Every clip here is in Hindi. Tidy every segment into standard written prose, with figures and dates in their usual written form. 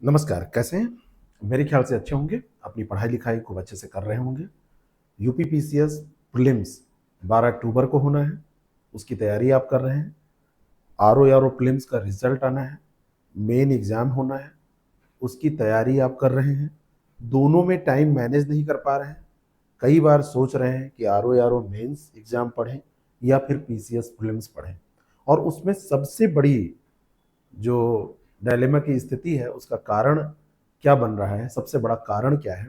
नमस्कार, कैसे हैं? मेरे ख्याल से अच्छे होंगे, अपनी पढ़ाई लिखाई खूब अच्छे से कर रहे होंगे। यूपी पीसीएस प्रीलिम्स 12 अक्टूबर को होना है, उसकी तैयारी आप कर रहे हैं। आरओ आरओ प्रीलिम्स का रिजल्ट आना है, मेन एग्जाम होना है, उसकी तैयारी आप कर रहे हैं। दोनों में टाइम मैनेज नहीं कर पा रहे हैं। कई बार सोच रहे हैं कि आरओ आरओ मेंस एग्जाम पढ़ें या फिर पीसीएस प्रीलिम्स पढ़ें, और उसमें सबसे बड़ी जो डायलेमा की स्थिति है उसका कारण क्या बन रहा है, सबसे बड़ा कारण क्या है,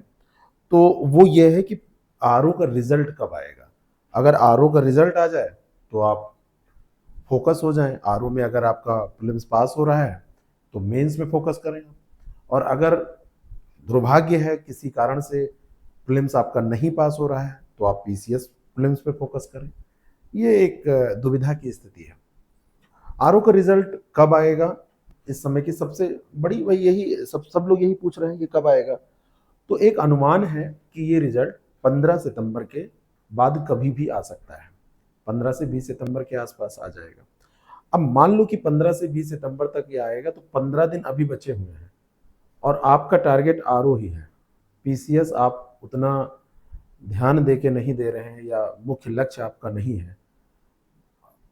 तो वो ये है कि आरओ का रिजल्ट कब आएगा। अगर आरओ का रिजल्ट आ जाए तो आप फोकस हो जाएं। आरओ में अगर आपका प्रीलिम्स पास हो रहा है तो मेंस में फोकस करें, और अगर दुर्भाग्य है किसी कारण से प्रीलिम्स आपका नहीं पास हो रहा है तो आप पीसीएस प्रीलिम्स पे फोकस करें। ये एक दुविधा की स्थिति है। आरओ का रिजल्ट कब आएगा, इस समय की सबसे बड़ी वही यही सब लोग यही पूछ रहे हैं कि कब आएगा। तो एक अनुमान है कि ये रिजल्ट 15 सितंबर के बाद कभी भी आ सकता है। 15 से 20 सितंबर के आसपास आ जाएगा। अब मान लो कि 15 से 20 सितंबर तक ये आएगा, तो 15 दिन अभी बचे हुए हैं और आपका टारगेट आरओ ही है। पीसीएस आप उतना ध्यान दे के नहीं दे रहे हैं या मुख्य लक्ष्य आपका नहीं है,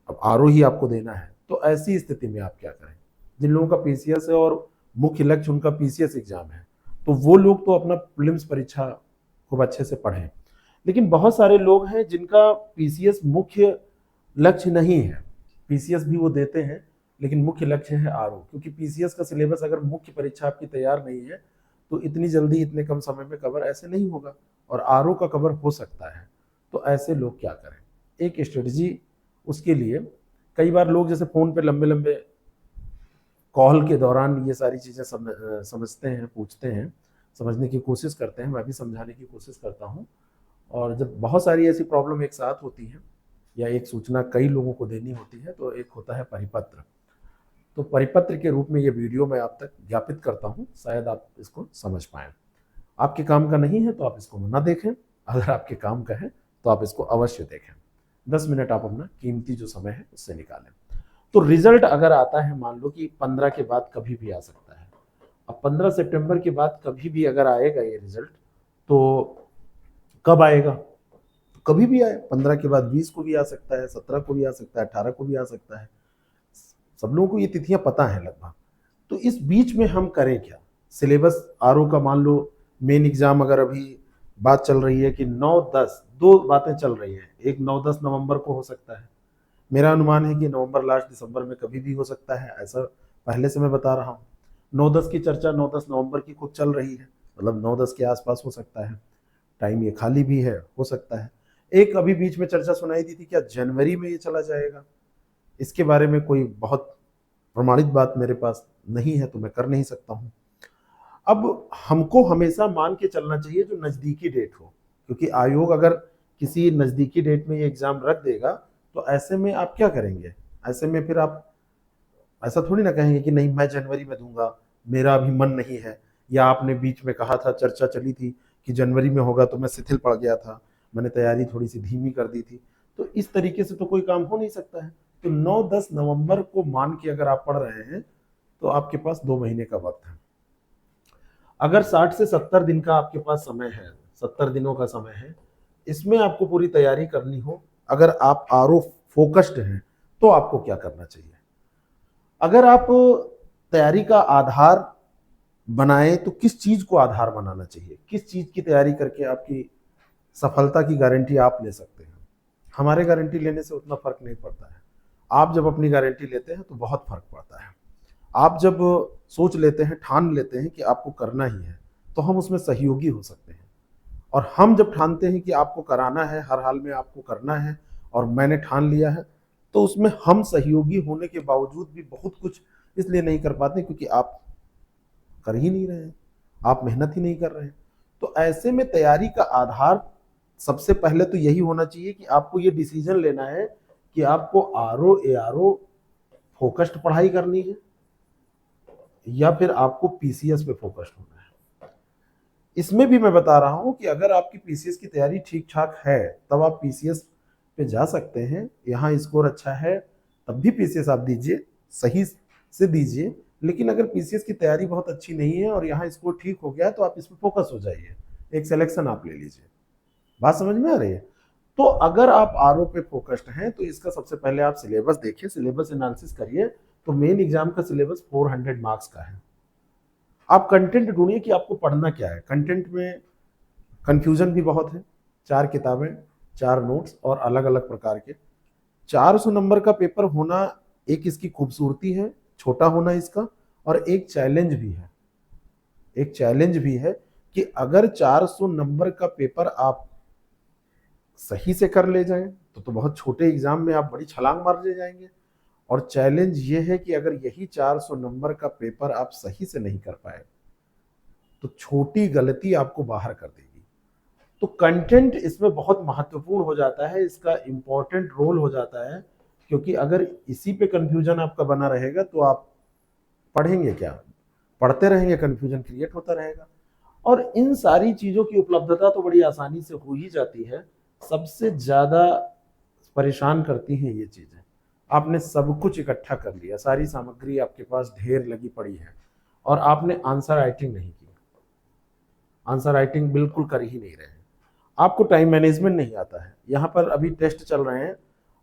अब आरओ ही आपको देना है। तो ऐसी स्थिति में आप क्या करें? जिन लोगों का पीसीएस है और मुख्य लक्ष्य उनका पीसीएस एग्जाम है, तो वो लोग तो अपना प्रीलिम्स परीक्षा खूब अच्छे से पढ़ें। लेकिन बहुत सारे लोग हैं जिनका पीसीएस मुख्य लक्ष्य नहीं है, पीसीएस भी वो देते हैं लेकिन मुख्य लक्ष्य है आरओ, क्योंकि पीसीएस का सिलेबस अगर मुख्य परीक्षा आपकी तैयार नहीं है तो इतनी जल्दी इतने कम समय में कवर ऐसे नहीं होगा, और आरओ का कवर हो सकता है। तो ऐसे लोग क्या करें? एक स्ट्रेटजी उसके लिए, कई बार लोग जैसे फ़ोन पे लंबे लंबे कॉल के दौरान ये सारी चीज़ें समझते हैं, पूछते हैं, समझने की कोशिश करते हैं, मैं भी समझाने की कोशिश करता हूँ। और जब बहुत सारी ऐसी प्रॉब्लम एक साथ होती हैं या एक सूचना कई लोगों को देनी होती है तो एक होता है परिपत्र। तो परिपत्र के रूप में ये वीडियो मैं आप तक ज्ञापित करता हूँ, शायद आप इसको समझ पाएँ। आपके काम का नहीं है तो आप इसको ना देखें, अगर आपके काम का है तो आप इसको अवश्य देखें। 10 मिनट आप अपना कीमती जो समय है उससे निकालें। तो रिजल्ट अगर आता है, मान लो कि 15 के बाद कभी भी आ सकता है। अब 15 सितंबर के बाद कभी भी अगर आएगा ये रिजल्ट, तो कब आएगा? तो कभी भी आए, 15 के बाद 20 को भी आ सकता है, 17 को भी आ सकता है, 18 को भी आ सकता है। सब लोगों को ये तिथियां पता है लगभग। तो इस बीच में हम करें क्या? सिलेबस आरओ का मान लो मेन एग्जाम, अगर अभी बात चल रही है कि 9-10 दो बातें चल रही हैं, एक 9-10 नवंबर को हो सकता है, मेरा अनुमान है कि नवंबर लास्ट दिसंबर में कभी भी हो सकता है, ऐसा पहले से मैं बता रहा हूँ। 9-10 की चर्चा 9-10 नवंबर की खुद चल रही है, मतलब 9-10 के आसपास हो सकता है। टाइम ये खाली भी है, हो सकता है। एक अभी बीच में चर्चा सुनाई दी थी, क्या जनवरी में ये चला जाएगा? इसके बारे में कोई बहुत प्रमाणित बात मेरे पास नहीं है तो मैं कर नहीं सकता हूँ। अब हमको हमेशा मान के चलना चाहिए जो नज़दीकी डेट हो, क्योंकि आयोग अगर किसी नज़दीकी डेट में ये एग्ज़ाम रख देगा तो ऐसे में आप क्या करेंगे? ऐसे में फिर आप ऐसा थोड़ी ना कहेंगे कि नहीं मैं जनवरी में दूंगा, मेरा अभी मन नहीं है, या आपने बीच में कहा था, चर्चा चली थी कि जनवरी में होगा तो मैं शिथिल पड़ गया था, मैंने तैयारी थोड़ी सी धीमी कर दी थी। तो इस तरीके से तो कोई काम हो नहीं सकता है। तो 9-10 नवंबर को मान के अगर आप पढ़ रहे हैं तो आपके पास 2 महीने का वक्त है। अगर 60 से 70 दिन का आपके पास समय है, 70 दिनों का समय है, इसमें आपको पूरी तैयारी करनी हो, अगर आप आरओ फोकस्ड हैं तो आपको क्या करना चाहिए? अगर आप तैयारी का आधार बनाएं तो किस चीज को आधार बनाना चाहिए? किस चीज की तैयारी करके आपकी सफलता की गारंटी आप ले सकते हैं? हमारे गारंटी लेने से उतना फर्क नहीं पड़ता है। आप जब अपनी गारंटी लेते हैं तो बहुत फर्क पड़ता है। आप जब सोच लेते हैं, ठान लेते हैं कि आपको करना ही है, तो हम उसमें सहयोगी हो सकते हैं। और हम जब ठानते हैं कि आपको कराना है, हर हाल में आपको करना है, और मैंने ठान लिया है, तो उसमें हम सहयोगी होने के बावजूद भी बहुत कुछ इसलिए नहीं कर पाते क्योंकि आप कर ही नहीं रहे हैं, आप मेहनत ही नहीं कर रहे हैं। तो ऐसे में तैयारी का आधार सबसे पहले तो यही होना चाहिए कि आपको ये डिसीजन लेना है कि आपको आरओ एआरओ फोकस्ड पढ़ाई करनी है या फिर आपको पीसीएस पे फोकस्ड होना है। इसमें भी मैं बता रहा हूं कि अगर आपकी पीसीएस की तैयारी ठीक ठाक है तब आप पीसीएस पे जा सकते हैं, यहाँ स्कोर अच्छा है तब भी पीसीएस आप दीजिए, सही से दीजिए, लेकिन अगर पीसीएस की तैयारी बहुत अच्छी नहीं है और यहाँ स्कोर ठीक हो गया तो आप इसमें फोकस हो जाइए, एक सिलेक्शन आप ले लीजिए। बात समझ में आ रही है? तो अगर आप आरओ पे फोकस्ड हैं तो इसका सबसे पहले आप सिलेबस देखिए, सिलेबस एनालिसिस करिए। तो मेन एग्जाम का सिलेबस 400 मार्क्स का है। आप कंटेंट ढूंढिए कि आपको पढ़ना क्या है। कंटेंट में कंफ्यूजन भी बहुत है, 4 किताबें, 4 नोट्स और अलग अलग प्रकार के। 400 नंबर का पेपर होना एक इसकी खूबसूरती है, छोटा होना इसका, और एक चैलेंज भी है। एक चैलेंज भी है कि अगर 400 नंबर का पेपर आप सही से कर ले जाएं तो बहुत छोटे एग्जाम में आप बड़ी छलांग मार ले जाएंगे। और चैलेंज ये है कि अगर यही 400 नंबर का पेपर आप सही से नहीं कर पाए तो छोटी गलती आपको बाहर कर देगी। तो कंटेंट इसमें बहुत महत्वपूर्ण हो जाता है, इसका इंपॉर्टेंट रोल हो जाता है, क्योंकि अगर इसी पे कंफ्यूजन आपका बना रहेगा तो आप पढ़ेंगे क्या? पढ़ते रहेंगे, कंफ्यूजन क्रिएट होता रहेगा। और इन सारी चीजों की उपलब्धता तो बड़ी आसानी से हो ही जाती है। सबसे ज्यादा परेशान करती हैं ये चीजें। आपने सब कुछ इकट्ठा कर लिया, सारी सामग्री आपके पास ढेर लगी पड़ी है और आपने आंसर राइटिंग नहीं की, आंसर राइटिंग बिल्कुल कर ही नहीं रहे हैं, आपको टाइम मैनेजमेंट नहीं आता है। यहाँ पर अभी टेस्ट चल रहे हैं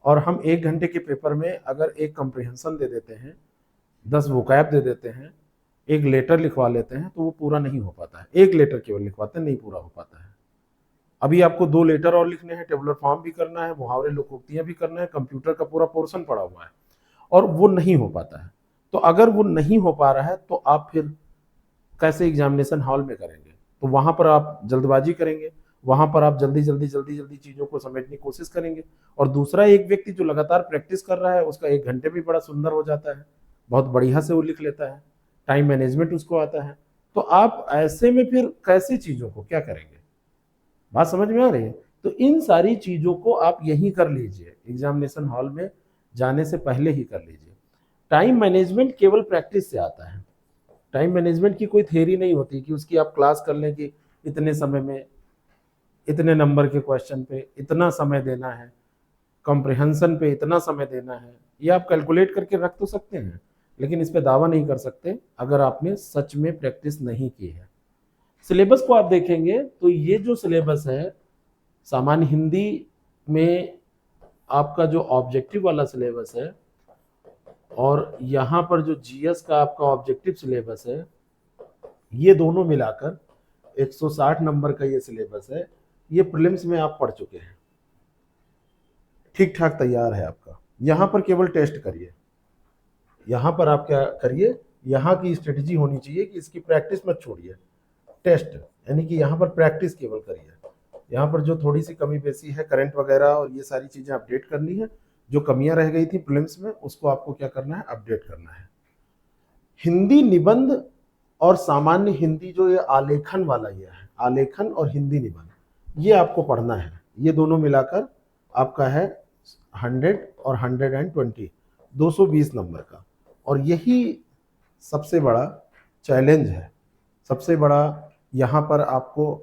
और हम 1 घंटे के पेपर में अगर एक कंप्रिहेंशन दे देते हैं, 10 वोकैब दे देते हैं, एक लेटर लिखवा लेते हैं तो वो पूरा नहीं हो पाता है। एक लेटर केवल लिखवाते हैं, नहीं पूरा हो पाता है। अभी आपको 2 लेटर और लिखने हैं, टेबुलर फॉर्म भी करना है, मुहावरे लोकोक्तियां भी करना है, कंप्यूटर का पूरा पोर्शन पड़ा हुआ है और वो नहीं हो पाता है। तो अगर वो नहीं हो पा रहा है तो आप फिर कैसे एग्जामिनेशन हॉल में करेंगे? तो वहां पर आप जल्दबाजी करेंगे, वहां पर आप जल्दी जल्दी चीजों को समेटने की कोशिश करेंगे। और दूसरा एक व्यक्ति जो लगातार प्रैक्टिस कर रहा है उसका 1 घंटे भी बड़ा सुंदर हो जाता है, बहुत बढ़िया से वो लिख लेता है, टाइम मैनेजमेंट उसको आता है। तो आप ऐसे में फिर कैसे चीजों को क्या करेंगे? बात समझ में आ रही है? तो इन सारी चीजों को आप यही कर लीजिए, एग्जामिनेशन हॉल में जाने से पहले ही कर लीजिए। टाइम मैनेजमेंट केवल प्रैक्टिस से आता है। टाइम मैनेजमेंट की कोई थ्योरी नहीं होती कि उसकी आप क्लास कर लें कि इतने समय में इतने नंबर के क्वेश्चन पे इतना समय देना है, कॉम्प्रिहेंशन पे इतना समय देना है। ये आप कैलकुलेट करके रख तो सकते हैं, लेकिन इस पे दावा नहीं कर सकते अगर आपने सच में प्रैक्टिस नहीं की है। सिलेबस को आप देखेंगे तो ये जो सिलेबस है, सामान्य हिंदी में आपका जो ऑब्जेक्टिव वाला सिलेबस है और यहाँ पर जो जीएस का आपका ऑब्जेक्टिव सिलेबस है, ये दोनों मिलाकर 160 नंबर का ये सिलेबस है। ये प्रीलिम्स में आप पढ़ चुके हैं, ठीक ठाक तैयार है आपका। यहाँ पर केवल टेस्ट करिए, यहाँ पर आप क्या करिए, यहाँ की स्ट्रेटजी होनी चाहिए कि इसकी प्रैक्टिस मत छोड़िए, टेस्ट यानी कि यहाँ पर प्रैक्टिस केवल करिए। यहाँ पर जो थोड़ी सी कमी बेसी है, करंट वगैरह और ये सारी चीज़ें अपडेट करनी है, जो कमियां रह गई थी प्रीलिम्स में उसको आपको क्या करना है, अपडेट करना है। हिंदी निबंध और सामान्य हिंदी जो ये आलेखन वाला ये है, आलेखन और हिंदी निबंध, ये आपको पढ़ना है। ये दोनों मिलाकर आपका है 100 और 120, 220 नंबर का। और यही सबसे बड़ा चैलेंज है, सबसे बड़ा यहाँ पर आपको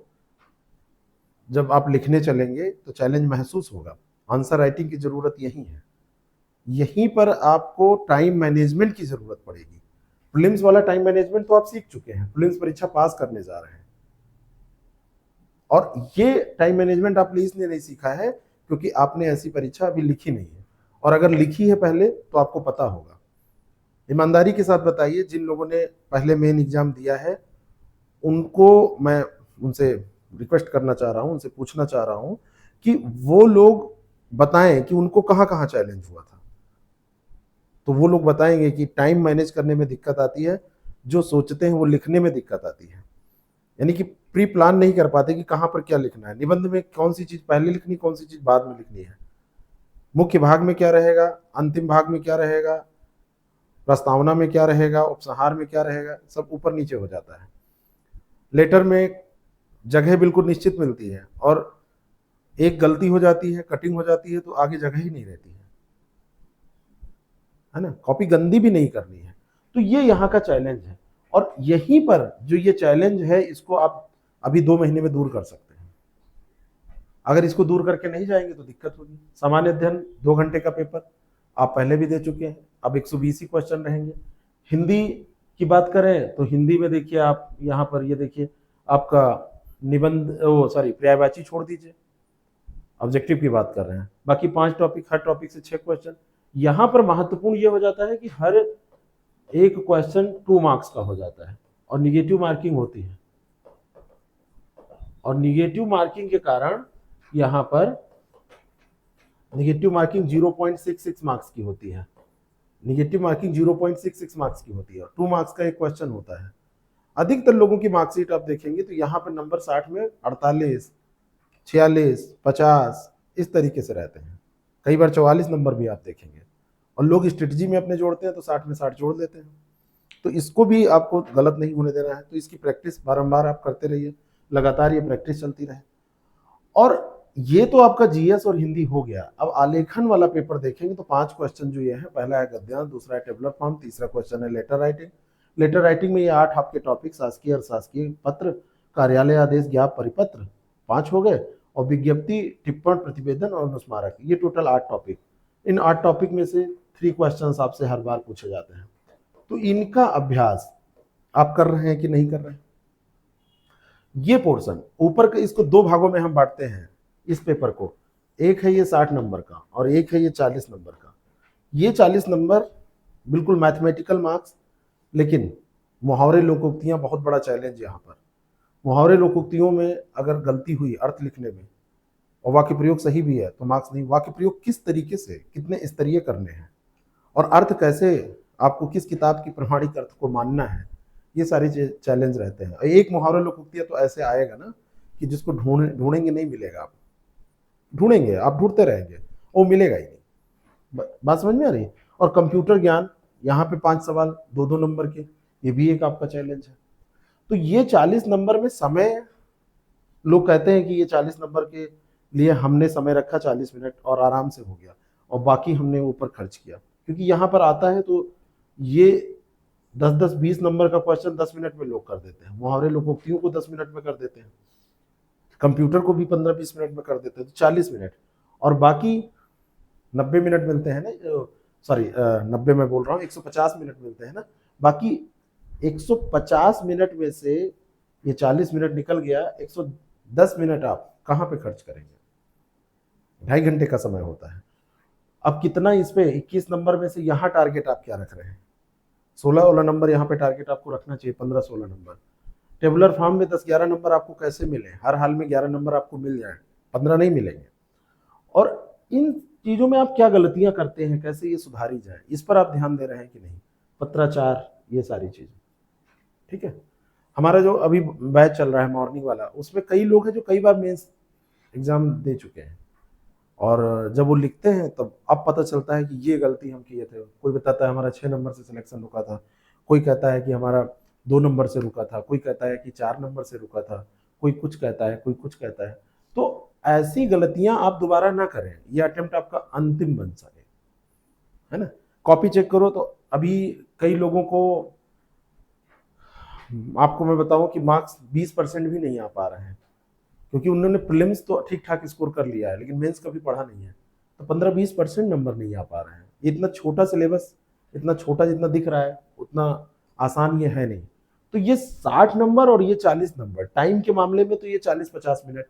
जब आप लिखने चलेंगे तो चैलेंज महसूस होगा। आंसर राइटिंग की जरूरत यही है, यहीं पर आपको टाइम मैनेजमेंट की जरूरत पड़ेगी। प्रीलिम्स वाला टाइम मैनेजमेंट तो आप सीख चुके हैं, प्रीलिम्स परीक्षा पास करने जा रहे हैं। और ये टाइम मैनेजमेंट आपने इसलिए नहीं सीखा है क्योंकि आपने ऐसी परीक्षा अभी लिखी नहीं है, और अगर लिखी है पहले तो आपको पता होगा। ईमानदारी के साथ बताइए, जिन लोगों ने पहले मेन एग्जाम दिया है उनको मैं उनसे रिक्वेस्ट करना चाह रहा हूं, उनसे पूछना चाह रहा हूं कि वो लोग बताएं कि उनको कहां कहां चैलेंज हुआ था। तो वो लोग बताएंगे कि टाइम मैनेज करने में दिक्कत आती है, जो सोचते हैं वो लिखने में दिक्कत आती है, यानी कि प्री प्लान नहीं कर पाते कि कहां पर क्या लिखना है, निबंध में कौन सी चीज पहले लिखनी, कौन सी चीज बाद में लिखनी है, मुख्य भाग में क्या रहेगा, अंतिम भाग में क्या रहेगा, प्रस्तावना में क्या रहेगा, उपसंहार में क्या रहेगा, सब ऊपर नीचे हो जाता है। लेटर में जगह बिल्कुल निश्चित मिलती है और एक गलती हो जाती है, कटिंग हो जाती है तो आगे जगह ही नहीं रहती है ना। कॉपी गंदी भी नहीं करनी है। तो ये यहाँ का चैलेंज है, और यहीं पर जो ये चैलेंज है इसको आप अभी 2 महीने में दूर कर सकते हैं। अगर इसको दूर करके नहीं जाएंगे तो दिक्कत होगी। सामान्य अध्ययन 2 घंटे का पेपर आप पहले भी दे चुके हैं, अब 120 ही क्वेश्चन रहेंगे। हिंदी की बात करें तो हिंदी में देखिए आप यहाँ पर ये देखिए आपका निबंध, ओ सॉरी, पर्यायवाची छोड़ दीजिए, ऑब्जेक्टिव की बात कर रहे हैं। बाकी 5 टॉपिक, हर टॉपिक से 6 क्वेश्चन। यहाँ पर महत्वपूर्ण ये हो जाता है कि हर एक क्वेश्चन 2 मार्क्स का हो जाता है और निगेटिव मार्किंग होती है, और निगेटिव मार्किंग के कारण यहाँ पर निगेटिव मार्किंग 0.66 मार्क्स की होती है। निगेटिव मार्किंग 0.66 मार्क्स की होती है, 2 मार्क्स का एक क्वेश्चन होता है। अधिकतर लोगों की मार्कशीट आप देखेंगे तो यहाँ पर नंबर 60 में 48, 46, 50 इस तरीके से रहते हैं। कई बार 44 नंबर भी आप देखेंगे, और लोग स्ट्रेटजी में अपने जोड़ते हैं तो 60 में 60 जोड़ देते हैं। तो इसको भी आपको गलत नहीं होने देना है, तो इसकी प्रैक्टिस बारंबार आप करते रहिए, लगातार ये प्रैक्टिस चलती रहे। और ये तो आपका जीएस और हिंदी हो गया। अब आलेखन वाला पेपर देखेंगे तो 5 क्वेश्चन जो ये है, पहला है गद्यांश, दूसरा है टेबुलर फॉर्म, तीसरा क्वेश्चन है लेटर राइटिंग। लेटर राइटिंग में ये 8 आपके टॉपिक, शासकीय अशासकीय पत्र, कार्यालय आदेश, ज्ञाप, परिपत्र 5 हो गए, और विज्ञप्ति, टिप्पण, प्रतिवेदन और अनुस्मारक, ये टोटल 8 टॉपिक। इन 8 टॉपिक में से 3 क्वेश्चन आपसे हर बार पूछे जाते हैं। तो इनका अभ्यास आप कर रहे हैं कि नहीं कर रहे हैं? ये पोर्शन ऊपर के, इसको 2 भागों में हम बांटते हैं इस पेपर को। एक है ये 60 नंबर का और एक है ये 40 नंबर का। ये 40 नंबर बिल्कुल मैथमेटिकल मार्क्स, लेकिन मुहावरे लोकोक्तियां बहुत बड़ा चैलेंज यहाँ पर। मुहावरे लोकोक्तियों में अगर गलती हुई अर्थ लिखने में और वाक्य प्रयोग सही भी है तो मार्क्स नहीं। वाक्य प्रयोग किस तरीके से, कितने स्तरीय करने हैं, और अर्थ कैसे, आपको किस किताब की प्रमाणिक अर्थ को मानना है, ये सारे चैलेंज रहते हैं। एक मुहावरे लोकोक्तियां तो ऐसे आएगा ना कि जिसको ढूंढेंगे नहीं मिलेगा। आप ढूंढेंगे, आप ढूंढते रहेंगे, वो मिलेगा ही नहीं। बात समझ में आ रही? और कंप्यूटर ज्ञान, यहाँ पे 5 सवाल 2-2 नंबर के, ये भी एक आपका चैलेंज है। तो ये 40 नंबर में समय, लोग कहते हैं कि ये 40 नंबर के लिए हमने समय रखा 40 मिनट और आराम से हो गया, और बाकी हमने ऊपर खर्च किया। क्योंकि यहाँ पर आता है तो ये 10-10, 20 नंबर का क्वेश्चन 10 मिनट में लोग कर देते हैं। मुहावरे लोकोक्तियों को 10 मिनट में कर देते हैं, कंप्यूटर को भी 15-20 मिनट में कर देते हैं, तो 40 मिनट। और बाकी 90 मिनट मिलते हैं ना, सॉरी 90 में बोल रहा हूँ, 150 मिनट मिलते हैं ना। बाकी 150 मिनट में से ये 40 मिनट निकल गया, 110 मिनट आप कहाँ पे खर्च करेंगे? 2.5 घंटे का समय होता है। अब कितना इस पे 21 नंबर में से यहाँ टारगेट आप क्या रख रहे हैं? 16-16 नंबर यहाँ पे टारगेट आपको रखना चाहिए, 15-16 नंबर। टेबुलर फॉर्म में 10-11 नंबर आपको कैसे मिले? हर हाल में 11 नंबर आपको मिल जाए, 15 नहीं मिलेंगे। और इन चीज़ों में आप क्या गलतियां करते हैं, कैसे ये सुधारी जाए, इस पर आप ध्यान दे रहे हैं कि नहीं? पत्राचार, ये सारी चीज़ें, ठीक है। हमारा जो अभी बैच चल रहा है मॉर्निंग वाला, उसमें कई लोग हैं जो कई बार मेंस एग्जाम दे चुके हैं, और जब वो लिखते हैं तब अब पता चलता है कि ये गलती हम किए थे। कोई बताता है हमारा 6 नंबर से सिलेक्शन रुका था, कोई कहता है कि हमारा 2 नंबर से रुका था, कोई कहता है कि 4 नंबर से रुका था, कोई कुछ कहता है, कोई कुछ कहता है। तो ऐसी गलतियां आप दोबारा ना करें, ये अटेम्प्ट आपका अंतिम बन सके, है ना। कॉपी चेक करो तो अभी कई लोगों को, आपको मैं बताऊं कि मार्क्स 20% भी नहीं आ पा रहे हैं, क्योंकि उन्होंने प्रीलिम्स तो ठीक ठाक स्कोर कर लिया है, लेकिन मेंस कभी पढ़ा नहीं है, तो 15-20% नंबर नहीं आ पा रहे हैं। इतना छोटा सिलेबस, इतना छोटा जितना दिख रहा है उतना आसान ये है नहीं। तो ये 60 नंबर और ये 40 नंबर, टाइम के मामले में तो ये 40-50 मिनट,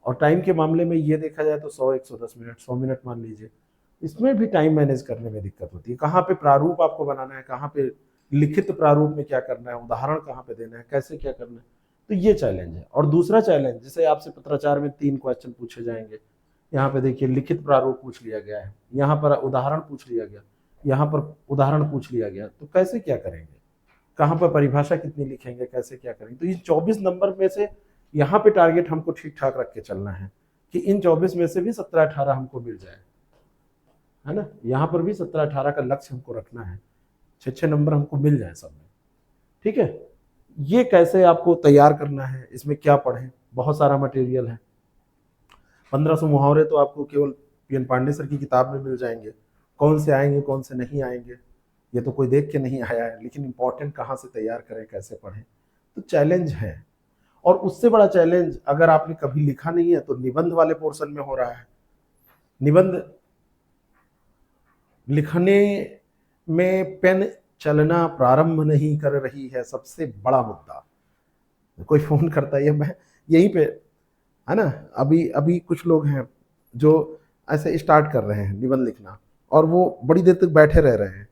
और टाइम के मामले में ये देखा जाए तो 100-110 मिनट, 100 मिनट मान लीजिए। इसमें भी टाइम मैनेज करने में दिक्कत होती है। कहाँ पे प्रारूप आपको बनाना है, कहाँ पे लिखित प्रारूप में क्या करना है, उदाहरण कहाँ पे देना है, कैसे क्या करना है, तो ये चैलेंज है। और दूसरा चैलेंज, जैसे आपसे पत्राचार में 3 क्वेश्चन पूछे जाएंगे, यहाँ पे देखिए लिखित प्रारूप पूछ लिया गया है, यहाँ पर उदाहरण पूछ लिया गया, यहाँ पर उदाहरण पूछ लिया गया, तो कैसे क्या करेंगे, कहाँ पर परिभाषा कितनी लिखेंगे, कैसे क्या करेंगे। तो इन 24 नंबर में से यहाँ पे टारगेट हमको ठीक ठाक रख के चलना है कि इन 24 में से भी 17-18 हमको मिल जाए, है ना। यहाँ पर भी 17-18 का लक्ष्य हमको रखना है, 6-6 नंबर हमको मिल जाए सब में, ठीक है। ये कैसे आपको तैयार करना है, इसमें क्या पढ़ें, बहुत सारा मटेरियल है। 1500 मुहावरे तो आपको केवल पीएन पांडे सर की किताब में मिल जाएंगे। कौन से आएंगे, कौन से नहीं आएंगे, ये तो कोई देख के नहीं आया है, लेकिन इंपॉर्टेंट कहाँ से तैयार करें, कैसे पढ़ें, तो चैलेंज है। और उससे बड़ा चैलेंज अगर आपने कभी लिखा नहीं है तो निबंध वाले पोर्शन में हो रहा है। निबंध लिखने में पेन चलना प्रारंभ नहीं कर रही है सबसे बड़ा मुद्दा। कोई फोन करता है, मैं यहीं पे, है ना, अभी अभी कुछ लोग हैं जो ऐसे स्टार्ट कर रहे हैं निबंध लिखना, और वो बड़ी देर तक बैठे रह रहे हैं,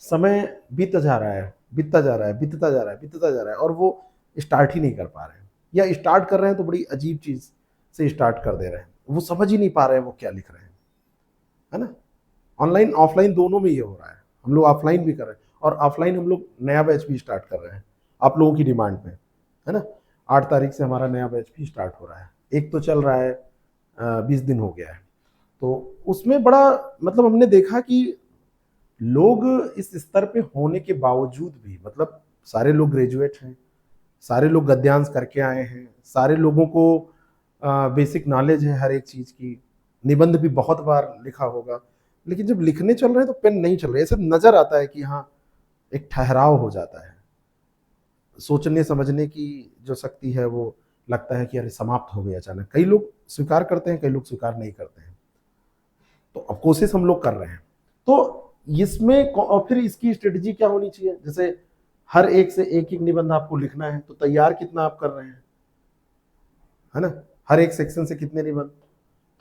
समय बीतता जा रहा है, बीतता जा रहा है, बीतता जा रहा है, बीतता जा रहा है, और वो स्टार्ट ही नहीं कर पा रहे हैं, या स्टार्ट कर रहे हैं तो बड़ी अजीब चीज से स्टार्ट कर दे रहे हैं, वो समझ ही नहीं पा रहे हैं वो क्या लिख रहे हैं, है ना। ऑनलाइन ऑफलाइन दोनों में ये हो रहा है, हम लोग ऑफलाइन भी कर रहे हैं, और ऑफलाइन हम लोग नया बैच भी स्टार्ट कर रहे हैं आप लोगों की डिमांड पे, है ना। 8 तारीख से हमारा नया बैच भी स्टार्ट हो रहा है, एक तो चल रहा है 20 दिन हो गया है, तो उसमें बड़ा मतलब हमने देखा कि लोग इस स्तर पे होने के बावजूद भी, मतलब सारे लोग ग्रेजुएट हैं, सारे लोग गद्यांश करके आए हैं, सारे लोगों को बेसिक नॉलेज है हर एक चीज़ की, निबंध भी बहुत बार लिखा होगा, लेकिन जब लिखने चल रहे हैं तो पेन नहीं चल रहे, ऐसे नजर आता है कि हाँ एक ठहराव हो जाता है, सोचने समझने की जो शक्ति है वो लगता है कि अरे समाप्त हो गई अचानक। कई लोग स्वीकार करते हैं, कई लोग स्वीकार नहीं करते हैं, तो अब कोशिश हम लोग कर रहे हैं। तो इसमें और फिर इसकी स्ट्रेटजी क्या होनी चाहिए, जैसे हर एक से एक एक निबंध आपको लिखना है, तो तैयार कितना आप कर रहे हैं, है ना, हर एक सेक्शन से कितने निबंध,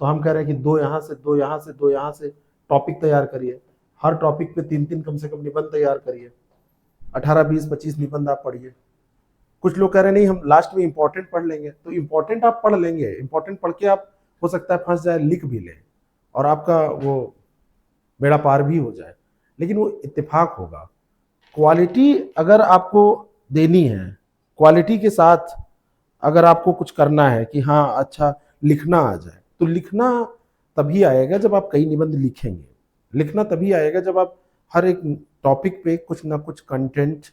तो हम कह रहे हैं कि 2 यहाँ से 2 यहाँ से 2 यहाँ से टॉपिक तैयार करिए, हर टॉपिक पे 3-3 कम से कम निबंध तैयार करिए, 18-20-25 निबंध आप पढ़िए। कुछ लोग कह रहे हैं नहीं हम लास्ट में इंपॉर्टेंट पढ़ लेंगे, तो इंपॉर्टेंट आप पढ़ लेंगे, इंपॉर्टेंट पढ़ के आप हो सकता है फंस जाए, लिख भी ले और आपका वो बेड़ा पार भी हो जाए, लेकिन वो इत्तेफाक होगा। क्वालिटी अगर आपको देनी है, क्वालिटी के साथ अगर आपको कुछ करना है कि हाँ अच्छा लिखना आ जाए, तो लिखना तभी आएगा जब आप कई निबंध लिखेंगे, लिखना तभी आएगा जब आप हर एक टॉपिक पे कुछ ना कुछ कंटेंट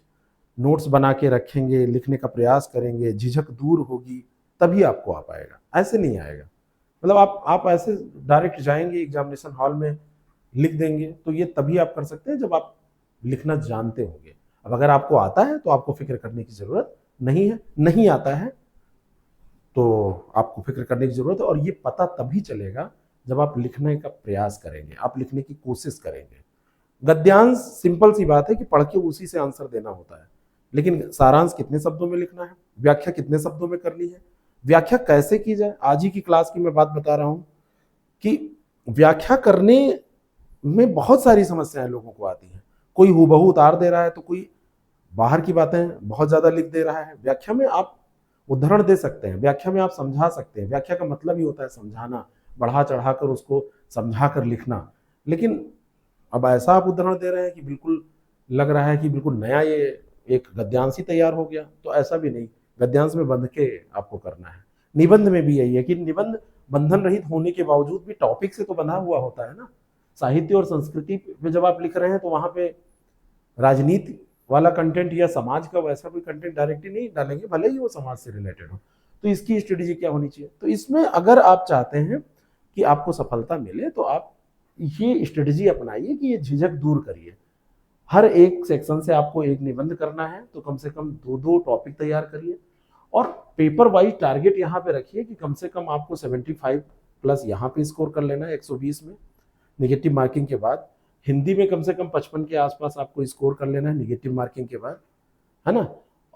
नोट्स बना के रखेंगे, लिखने का प्रयास करेंगे, झिझक दूर होगी, तभी आपको आ पाएगा, ऐसे नहीं आएगा। मतलब आप ऐसे डायरेक्ट जाएंगे एग्जामिनेशन हॉल में लिख देंगे, तो ये तभी आप कर सकते हैं जब आप लिखना जानते होंगे। अब अगर आपको आता है तो आपको फिक्र करने की जरूरत नहीं है, नहीं आता है तो आपको फिक्र करने की जरूरत है, और ये पता तभी चलेगा जब आप लिखने का प्रयास करेंगे, आप लिखने की कोशिश करेंगे। गद्यांश सिंपल सी बात है कि पढ़ के उसी से आंसर देना होता है, लेकिन सारांश कितने शब्दों में लिखना है, व्याख्या कितने शब्दों में करनी है, व्याख्या कैसे की जाए, आज ही की क्लास की मैं बात बता रहा हूं कि व्याख्या करने में बहुत सारी समस्याएं लोगों को आती हैं। कोई हूबहू उतार दे रहा है, तो कोई बाहर की बातें बहुत ज्यादा लिख दे रहा है। व्याख्या में आप उदाहरण दे सकते हैं, व्याख्या में आप समझा सकते हैं, व्याख्या का मतलब ही होता है समझाना, बढ़ा चढ़ाकर उसको समझा कर लिखना। लेकिन अब ऐसा आप उदाहरण दे रहे हैं कि बिल्कुल लग रहा है कि बिल्कुल नया ये एक गद्यांश ही तैयार हो गया, तो ऐसा भी नहीं, गद्यांश में बंध के आपको करना है। निबंध में भी यही है कि निबंध बंधन रहित होने के बावजूद भी टॉपिक से तो बंधा हुआ होता है ना। साहित्य और संस्कृति पे जब आप लिख रहे हैं तो वहां पे राजनीति वाला कंटेंट या समाज का वैसा कोई कंटेंट डायरेक्टली नहीं डालेंगे, भले ही वो समाज से रिलेटेड हो। तो इसकी स्ट्रेटेजी क्या होनी चाहिए, तो इसमें अगर आप चाहते हैं कि आपको सफलता मिले तो आप ये स्ट्रेटेजी अपनाइए कि ये झिझक दूर करिए। हर एक सेक्शन से आपको एक निबंध करना है, तो कम से कम 2-2 टॉपिक तैयार करिए, और पेपर वाइज टारगेट यहाँ पे रखिए कि कम से कम आपको 75 प्लस यहाँ पे स्कोर कर लेना है 120 में निगेटिव मार्किंग के बाद। हिंदी में कम से कम 55 के आसपास आपको स्कोर कर लेना है निगेटिव मार्किंग के बाद, है ना।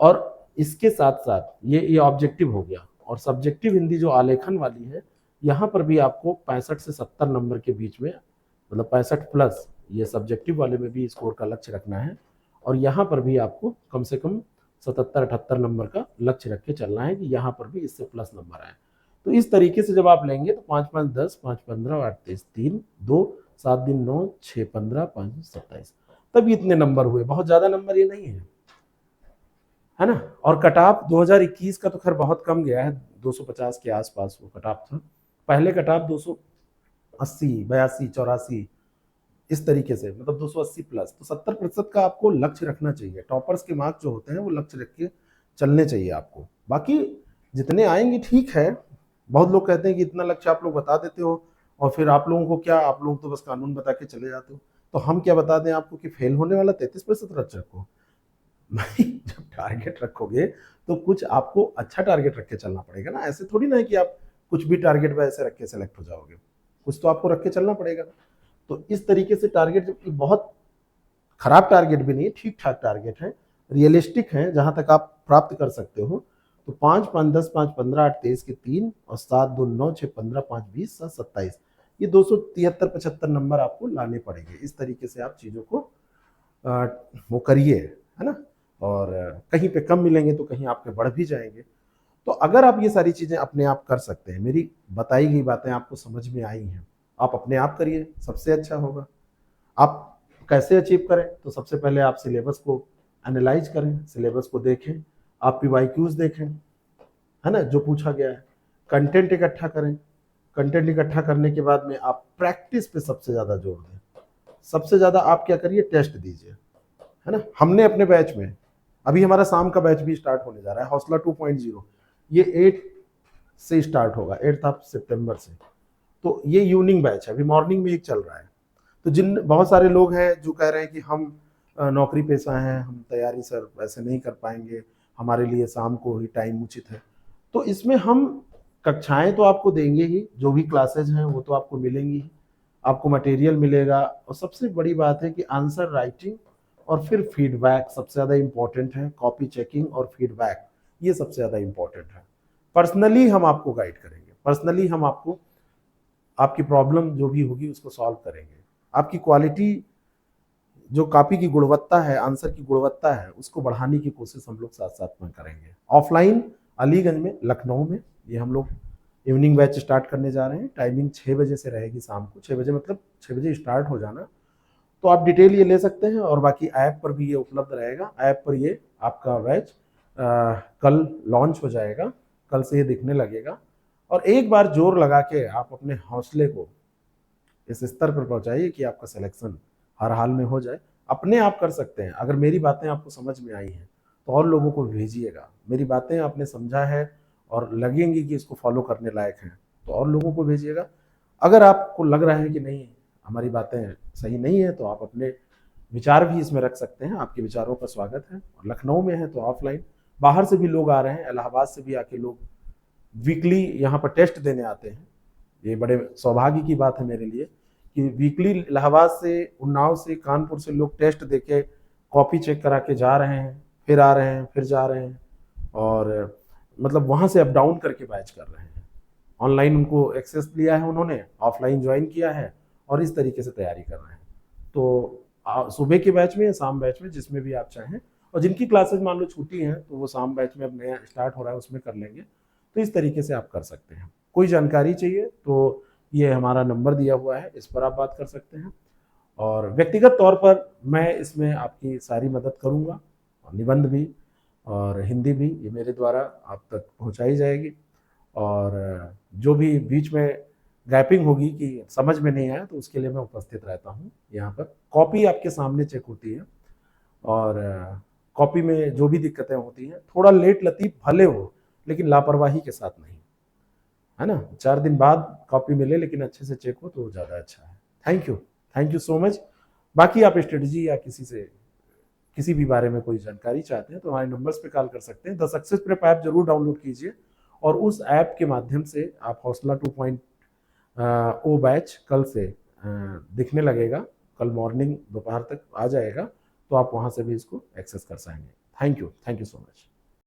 और इसके साथ साथ ये ऑब्जेक्टिव हो गया, और सब्जेक्टिव हिंदी जो आलेखन वाली है, यहाँ पर भी आपको 65 से 70 नंबर के बीच में, मतलब 65 प्लस, ये सब्जेक्टिव वाले में भी स्कोर का लक्ष्य रखना है, और यहाँ पर भी आपको कम से कम 77-78 नंबर का लक्ष्य रख के चलना है कि यहाँ पर भी इससे प्लस नंबर आए। तो इस तरीके से जब आप लेंगे तो 5-5-10, 5-15, 8-23, 3, 2, 7 दिन 9, 6-15, 5-27, तब इतने नंबर हुए, बहुत ज्यादा नंबर ये नहीं है ना। और कट ऑफ 2021 का तो खैर बहुत कम गया है, 250 के आसपास वो कट ऑफ था। पहले कट ऑफ 280, 82, 84 इस तरीके से, मतलब 280 प्लस, तो 70% का आपको लक्ष्य रखना चाहिए। टॉपर्स के मार्क्स जो होते हैं वो लक्ष्य रख के चलने चाहिए आपको, बाकी जितने आएंगे ठीक है। बहुत लोग कहते हैं कि इतना लक्ष्य आप लोग बता देते हो, और फिर आप लोगों को क्या, आप लोग तो बस कानून बता के चले जाते हो, तो हम क्या बता दें आपको कि फेल होने वाला 33% लक्ष्य रखो। भाई जब टारगेट रखोगे तो कुछ आपको अच्छा टारगेट रख के चलना पड़ेगा ना, ऐसे थोड़ी ना है कि आप कुछ भी टारगेट वैसे रख के सेलेक्ट हो जाओगे, कुछ तो आपको रख के चलना पड़ेगा। तो इस तरीके से टारगेट जब बहुत खराब टारगेट भी नहीं है, ठीक ठाक टारगेट है, रियलिस्टिक है, जहां तक आप प्राप्त कर सकते हो। तो 5 5 10 5 15 8 23 के 3 और 7 2 9 6 15 5 20 7 27, ये 273 75 नंबर आपको लाने पड़ेंगे। इस तरीके से आप चीज़ों को वो करिए, है ना। और कहीं पे कम मिलेंगे तो कहीं आपके बढ़ भी जाएंगे। तो अगर आप ये सारी चीज़ें अपने आप कर सकते हैं, मेरी बताई गई बातें आपको समझ में आई हैं, आप अपने आप करिए, सबसे अच्छा होगा। आप कैसे अचीव करें, तो सबसे पहले आप सिलेबस को एनालाइज करें, सिलेबस को देखें, आप पीवाईक्यूज देखें, है ना, जो पूछा गया है, कंटेंट इकट्ठा करें। कंटेंट इकट्ठा करने के बाद में आप प्रैक्टिस पे सबसे ज़्यादा जोर दें। सबसे ज़्यादा आप क्या करिए, टेस्ट दीजिए, है ना। हमने अपने बैच में, अभी हमारा शाम का बैच भी स्टार्ट होने जा रहा है, हौसला 2.0, ये 8 से स्टार्ट होगा, 8 ऑफ सितंबर से। तो ये इवनिंग बैच है, अभी मॉर्निंग में एक चल रहा है। तो जिन बहुत सारे लोग हैं जो कह रहे हैं कि हम नौकरी पेशा हैं, हम तैयारी सर ऐसे नहीं कर पाएंगे, हमारे लिए शाम को ही टाइम उचित है। तो इसमें हम कक्षाएं तो आपको देंगे ही, जो भी क्लासेज हैं वो तो आपको मिलेंगी ही, आपको मटेरियल मिलेगा, और सबसे बड़ी बात है कि आंसर राइटिंग और फिर फीडबैक सबसे ज़्यादा इंपॉर्टेंट है। कॉपी चेकिंग और फीडबैक ये सबसे ज़्यादा इंपॉर्टेंट है। पर्सनली हम आपको गाइड करेंगे, पर्सनली हम आपको आपकी प्रॉब्लम जो भी होगी उसको सॉल्व करेंगे। आपकी क्वालिटी, जो कॉपी की गुणवत्ता है, आंसर की गुणवत्ता है, उसको बढ़ाने की कोशिश हम लोग साथ साथ में करेंगे। ऑफलाइन अलीगंज में, लखनऊ में, ये हम लोग इवनिंग बैच स्टार्ट करने जा रहे हैं। टाइमिंग 6 बजे से रहेगी, शाम को 6 बजे, मतलब 6 बजे स्टार्ट हो जाना। तो आप डिटेल ये ले सकते हैं, और बाकी ऐप पर भी ये उपलब्ध रहेगा। ऐप पर ये आपका बैच कल लॉन्च हो जाएगा, कल से ये दिखने लगेगा। और एक बार जोर लगा के आप अपने हौसले को इस स्तर पर पहुंचाइए कि आपका सिलेक्शन हर हाल में हो जाए। अपने आप कर सकते हैं। अगर मेरी बातें आपको समझ में आई हैं तो और लोगों को भेजिएगा। मेरी बातें आपने समझा है और लगेंगी कि इसको फॉलो करने लायक हैं, तो और लोगों को भेजिएगा। अगर आपको लग रहा है कि नहीं, हमारी बातें सही नहीं है, तो आप अपने विचार भी इसमें रख सकते हैं। आपके विचारों का स्वागत है। और लखनऊ में है तो ऑफलाइन, बाहर से भी लोग आ रहे हैं, इलाहाबाद से भी आके लोग वीकली यहाँ पर टेस्ट देने आते हैं। ये बड़े सौभाग्य की बात है मेरे लिए कि वीकली इलाहाबाद से, उन्नाव से, कानपुर से लोग टेस्ट देके कॉपी चेक करा के जा रहे हैं, फिर आ रहे हैं, फिर जा रहे हैं, और मतलब वहाँ से अप डाउन करके बैच कर रहे हैं। ऑनलाइन उनको एक्सेस लिया है उन्होंने, ऑफलाइन ज्वाइन किया है, और इस तरीके से तैयारी कर रहे हैं। तो सुबह के बैच में या शाम बैच में, जिसमें भी आप चाहें, और जिनकी क्लासेज मान लो छूटी हैं तो वो शाम बैच में अब नया स्टार्ट हो रहा है, उसमें कर लेंगे। तो इस तरीके से आप कर सकते हैं। कोई जानकारी चाहिए तो ये हमारा नंबर दिया हुआ है, इस पर आप बात कर सकते हैं। और व्यक्तिगत तौर पर मैं इसमें आपकी सारी मदद करूंगा, और निबंध भी और हिंदी भी ये मेरे द्वारा आप तक पहुंचाई जाएगी। और जो भी बीच में गैपिंग होगी कि समझ में नहीं आया, तो उसके लिए मैं उपस्थित रहता हूँ यहाँ पर। कॉपी आपके सामने चेक होती है, और कॉपी में जो भी दिक्कतें होती हैं, थोड़ा लेट लतीफ़ भले हो, लेकिन लापरवाही के साथ नहीं, है ना। 4 दिन बाद कॉपी मिले लेकिन अच्छे से चेक हो तो ज़्यादा अच्छा है। Thank you so much. बाकी आप स्ट्रेटजी या किसी भी बारे में कोई जानकारी चाहते हैं तो हमारे नंबर्स पे कॉल कर सकते हैं। द सक्सेस प्रेप ऐप जरूर डाउनलोड कीजिए, और उस ऐप के माध्यम से आप हौसला 2.0 बैच कल से दिखने लगेगा, कल मॉर्निंग दोपहर तक आ जाएगा, तो आप वहाँ से भी इसको एक्सेस कर पाएंगे। Thank you so much.